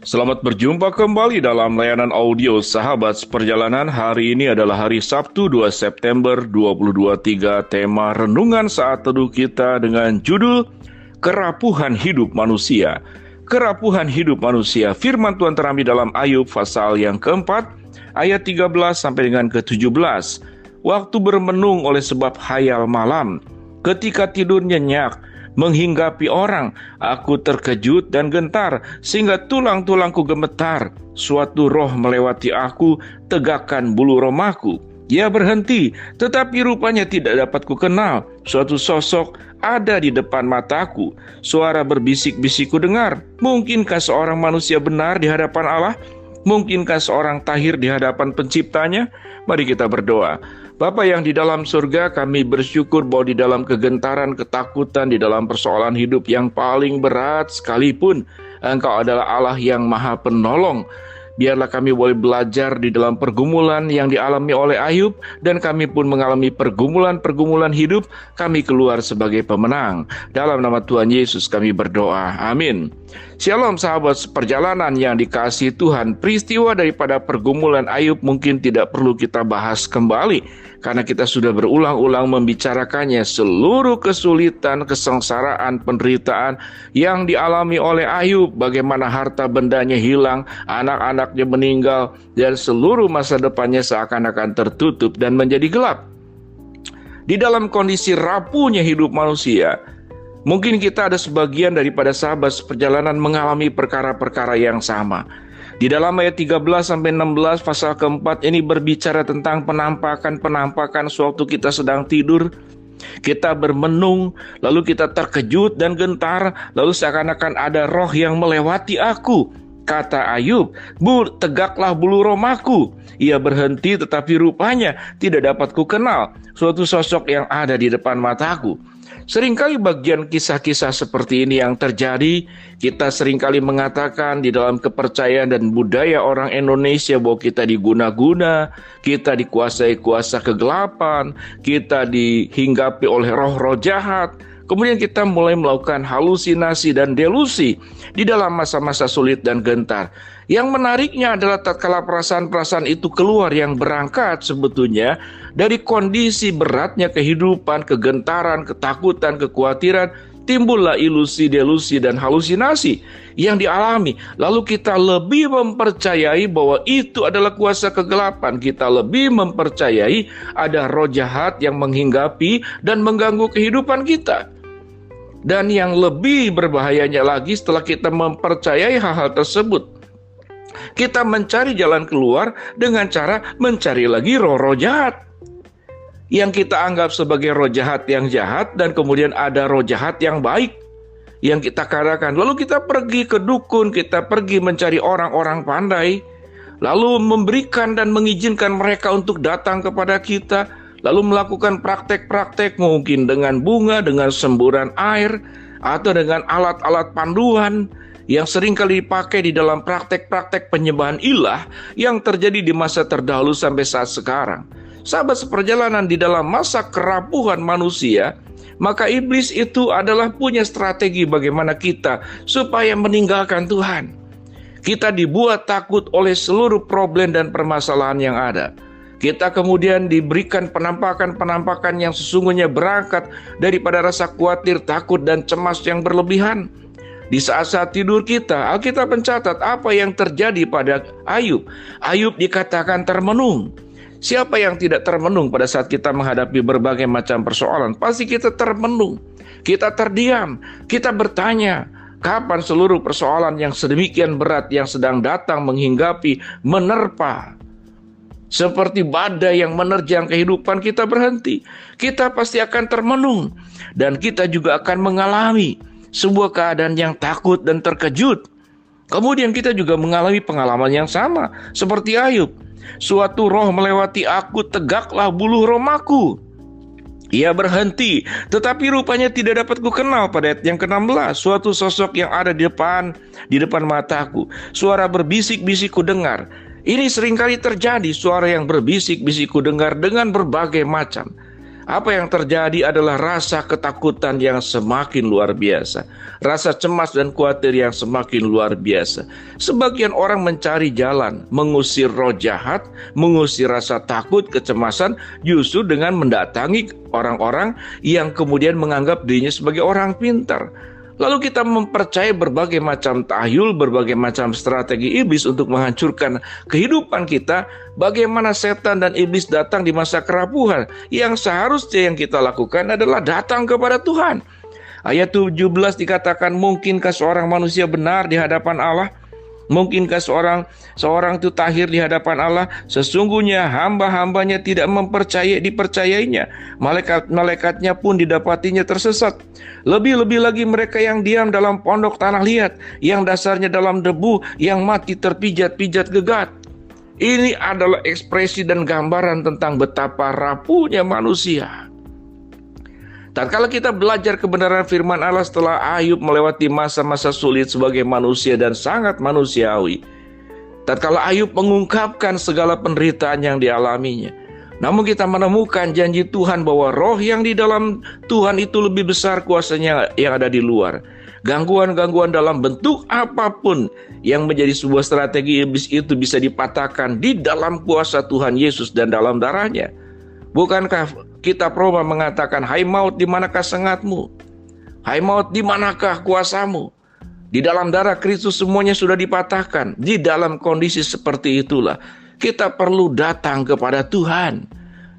Selamat berjumpa kembali dalam layanan audio Sahabat Seperjalanan. Hari ini adalah hari Sabtu 2 September 2023. Tema renungan saat teduh kita dengan judul Kerapuhan Hidup Manusia. Kerapuhan hidup manusia. Firman Tuhan terambil dalam Ayub pasal yang keempat, ayat 13 sampai dengan ke-17. Waktu bermenung oleh sebab hayal malam, ketika tidur nyenyak, menghinggapi orang, aku terkejut dan gentar, sehingga tulang-tulangku gemetar. Suatu roh melewati aku, tegakkan bulu romaku. Ia berhenti, tetapi rupanya tidak dapat kukenal. Suatu sosok ada di depan mataku. Suara berbisik-bisik kudengar. Mungkinkah seorang manusia benar di hadapan Allah? Mungkinkah seorang tahir di hadapan penciptanya? Mari kita berdoa. Bapa yang di dalam surga, kami bersyukur bahwa di dalam kegentaran, ketakutan, di dalam persoalan hidup yang paling berat sekalipun, Engkau adalah Allah yang Maha Penolong. Biarlah kami boleh belajar di dalam pergumulan yang dialami oleh Ayub, dan kami pun mengalami pergumulan-pergumulan hidup, kami keluar sebagai pemenang. Dalam nama Tuhan Yesus kami berdoa. Amin. Shalom sahabat seperjalanan yang dikasihi Tuhan. Peristiwa daripada pergumulan Ayub mungkin tidak perlu kita bahas kembali, karena kita sudah berulang-ulang membicarakannya. Seluruh kesulitan, kesengsaraan, penderitaan yang dialami oleh Ayub, bagaimana harta bendanya hilang, anak-anaknya meninggal, dan seluruh masa depannya seakan-akan tertutup dan menjadi gelap. Di dalam kondisi rapuhnya hidup manusia, mungkin kita ada sebagian daripada sahabat seperjalanan mengalami perkara-perkara yang sama. Di dalam ayat 13-16 pasal keempat ini berbicara tentang penampakan sewaktu kita sedang tidur. Kita bermenung, lalu kita terkejut dan gentar, lalu seakan-akan ada roh yang melewati aku. Kata Ayub, tegaklah bulu romaku. Ia berhenti tetapi rupanya tidak dapat kukenal. Suatu sosok yang ada di depan mataku. Seringkali bagian kisah-kisah seperti ini yang terjadi. Kita seringkali mengatakan di dalam kepercayaan dan budaya orang Indonesia bahwa kita diguna-guna, kita dikuasai kuasa kegelapan, kita dihinggapi oleh roh-roh jahat. Kemudian kita mulai melakukan halusinasi dan delusi di dalam masa-masa sulit dan gentar. Yang menariknya adalah tatkala perasaan-perasaan itu keluar yang berangkat sebetulnya dari kondisi beratnya kehidupan, kegentaran, ketakutan, kekhawatiran, timbullah ilusi, delusi, dan halusinasi yang dialami. Lalu kita lebih mempercayai bahwa itu adalah kuasa kegelapan. Kita lebih mempercayai ada roh jahat yang menghinggapi dan mengganggu kehidupan kita. Dan yang lebih berbahayanya lagi, setelah kita mempercayai hal-hal tersebut, kita mencari jalan keluar dengan cara mencari lagi roh-roh jahat yang kita anggap sebagai roh jahat yang jahat, dan kemudian ada roh jahat yang baik yang kita katakan. Lalu kita pergi ke dukun, kita pergi mencari orang-orang pandai, lalu memberikan dan mengizinkan mereka untuk datang kepada kita, lalu melakukan praktek-praktek mungkin dengan bunga, dengan semburan air, atau dengan alat-alat panduan yang seringkali dipakai di dalam praktek-praktek penyembahan ilah yang terjadi di masa terdahulu sampai saat sekarang. Sahabat seperjalanan, di dalam masa kerapuhan manusia, maka iblis itu adalah punya strategi bagaimana kita supaya meninggalkan Tuhan. Kita dibuat takut oleh seluruh problem dan permasalahan yang ada. Kita kemudian diberikan penampakan-penampakan yang sesungguhnya berangkat daripada rasa khawatir, takut, dan cemas yang berlebihan. Di saat-saat tidur kita, Alkitab mencatat apa yang terjadi pada Ayub. Ayub dikatakan termenung. Siapa yang tidak termenung pada saat kita menghadapi berbagai macam persoalan? Pasti kita termenung, kita terdiam, kita bertanya, kapan seluruh persoalan yang sedemikian berat yang sedang datang menghinggapi, menerpa, seperti badai yang menerjang kehidupan kita berhenti? Kita pasti akan termenung, dan kita juga akan mengalami sebuah keadaan yang takut dan terkejut. Kemudian kita juga mengalami pengalaman yang sama seperti Ayub. Suatu roh melewati aku, tegaklah bulu romaku. Ia berhenti, tetapi rupanya tidak dapat kukenal. Pada ayat yang ke-16, suatu sosok yang ada di depan mataku. Suara berbisik-bisik kudengar. Ini seringkali terjadi, suara yang berbisik-bisik kudengar dengan berbagai macam. Apa yang terjadi adalah rasa ketakutan yang semakin luar biasa, rasa cemas dan khawatir yang semakin luar biasa. Sebagian orang mencari jalan, mengusir roh jahat, mengusir rasa takut, kecemasan, justru dengan mendatangi orang-orang yang kemudian menganggap dirinya sebagai orang pintar. Lalu kita mempercayai berbagai macam tahyul, berbagai macam strategi iblis untuk menghancurkan kehidupan kita. Bagaimana setan dan iblis datang di masa kerapuhan. Yang seharusnya yang kita lakukan adalah datang kepada Tuhan. Ayat 17 dikatakan, mungkinkah seorang manusia benar di hadapan Allah? Mungkinkah seorang itu tahir di hadapan Allah? Sesungguhnya hamba-hambanya tidak dipercayainya. Malaikat-malaikatnya pun didapatinya tersesat. Lebih-lebih lagi mereka yang diam dalam pondok tanah liat, yang dasarnya dalam debu, yang mati terpijat-pijat gegat. Ini adalah ekspresi dan gambaran tentang betapa rapuhnya manusia. Tatkala kita belajar kebenaran firman Allah setelah Ayub melewati masa-masa sulit sebagai manusia dan sangat manusiawi. Tatkala Ayub mengungkapkan segala penderitaan yang dialaminya. Namun kita menemukan janji Tuhan bahwa roh yang di dalam Tuhan itu lebih besar kuasanya yang ada di luar. Gangguan-gangguan dalam bentuk apapun yang menjadi sebuah strategi iblis itu bisa dipatahkan di dalam kuasa Tuhan Yesus dan dalam darahnya. Bukankah kitab Roma mengatakan, hai maut, di manakah sengatmu? Hai maut, di manakah kuasamu? Di dalam darah Kristus semuanya sudah dipatahkan. Di dalam kondisi seperti itulah kita perlu datang kepada Tuhan.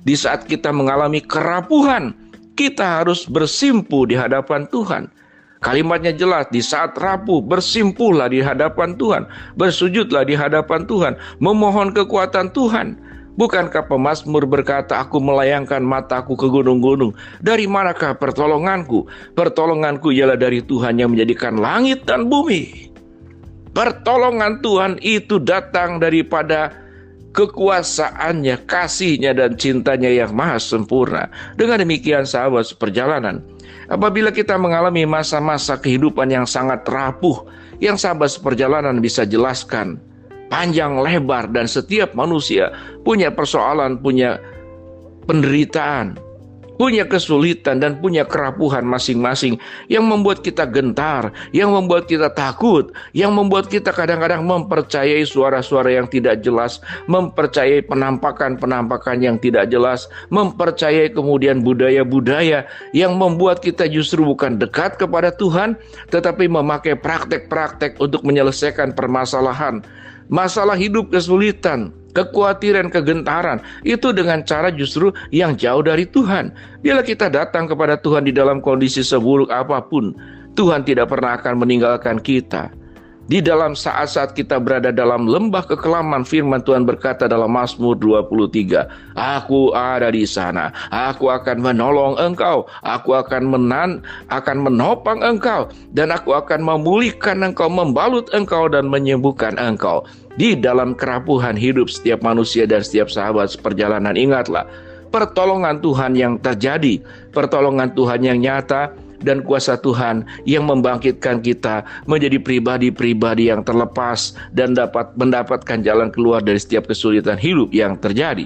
Di saat kita mengalami kerapuhan, kita harus bersimpuh di hadapan Tuhan. Kalimatnya jelas, di saat rapuh bersimpuhlah di hadapan Tuhan, bersujudlah di hadapan Tuhan, memohon kekuatan Tuhan. Bukankah pemazmur berkata, aku melayangkan mataku ke gunung-gunung. Dari manakah pertolonganku? Pertolonganku ialah dari Tuhan yang menjadikan langit dan bumi. Pertolongan Tuhan itu datang daripada kekuasaannya, kasihnya dan cintanya yang maha sempurna. Dengan demikian sahabat seperjalanan, apabila kita mengalami masa-masa kehidupan yang sangat rapuh, yang sahabat seperjalanan bisa jelaskan panjang lebar, dan setiap manusia punya persoalan, punya penderitaan, punya kesulitan dan punya kerapuhan masing-masing yang membuat kita gentar, yang membuat kita takut, yang membuat kita kadang-kadang mempercayai suara-suara yang tidak jelas, mempercayai penampakan-penampakan yang tidak jelas, mempercayai kemudian budaya-budaya yang membuat kita justru bukan dekat kepada Tuhan, tetapi memakai praktek-praktek untuk menyelesaikan permasalahan. Masalah hidup, kesulitan, kekhawatiran, kegentaran, itu dengan cara justru yang jauh dari Tuhan. Bila kita datang kepada Tuhan di dalam kondisi seburuk apapun, Tuhan tidak pernah akan meninggalkan kita. Di dalam saat-saat kita berada dalam lembah kekelaman, firman Tuhan berkata dalam Mazmur 23, aku ada di sana, aku akan menolong engkau, aku akan menopang engkau, dan aku akan memulihkan engkau, membalut engkau, dan menyembuhkan engkau. Di dalam kerapuhan hidup setiap manusia dan setiap sahabat seperjalanan, ingatlah, pertolongan Tuhan yang terjadi, pertolongan Tuhan yang nyata, dan kuasa Tuhan yang membangkitkan kita menjadi pribadi-pribadi yang terlepas dan dapat mendapatkan jalan keluar dari setiap kesulitan hidup yang terjadi.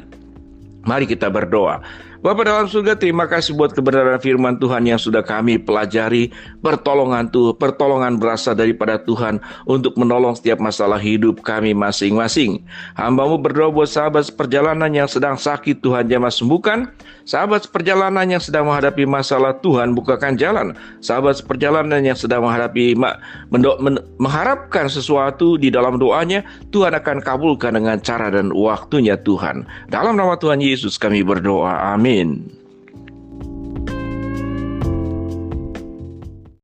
Mari kita berdoa. Bapa dalam surga, terima kasih buat kebenaran firman Tuhan yang sudah kami pelajari. Pertolongan berasal daripada Tuhan untuk menolong setiap masalah hidup kami masing-masing. Hamba-Mu berdoa buat sahabat seperjalanan yang sedang sakit, Tuhan jamah sembuhkan. Sahabat seperjalanan yang sedang menghadapi masalah, Tuhan bukakan jalan. Sahabat seperjalanan yang sedang mengharapkan sesuatu di dalam doanya, Tuhan akan kabulkan dengan cara dan waktunya Tuhan. Dalam nama Tuhan Yesus kami berdoa, amin.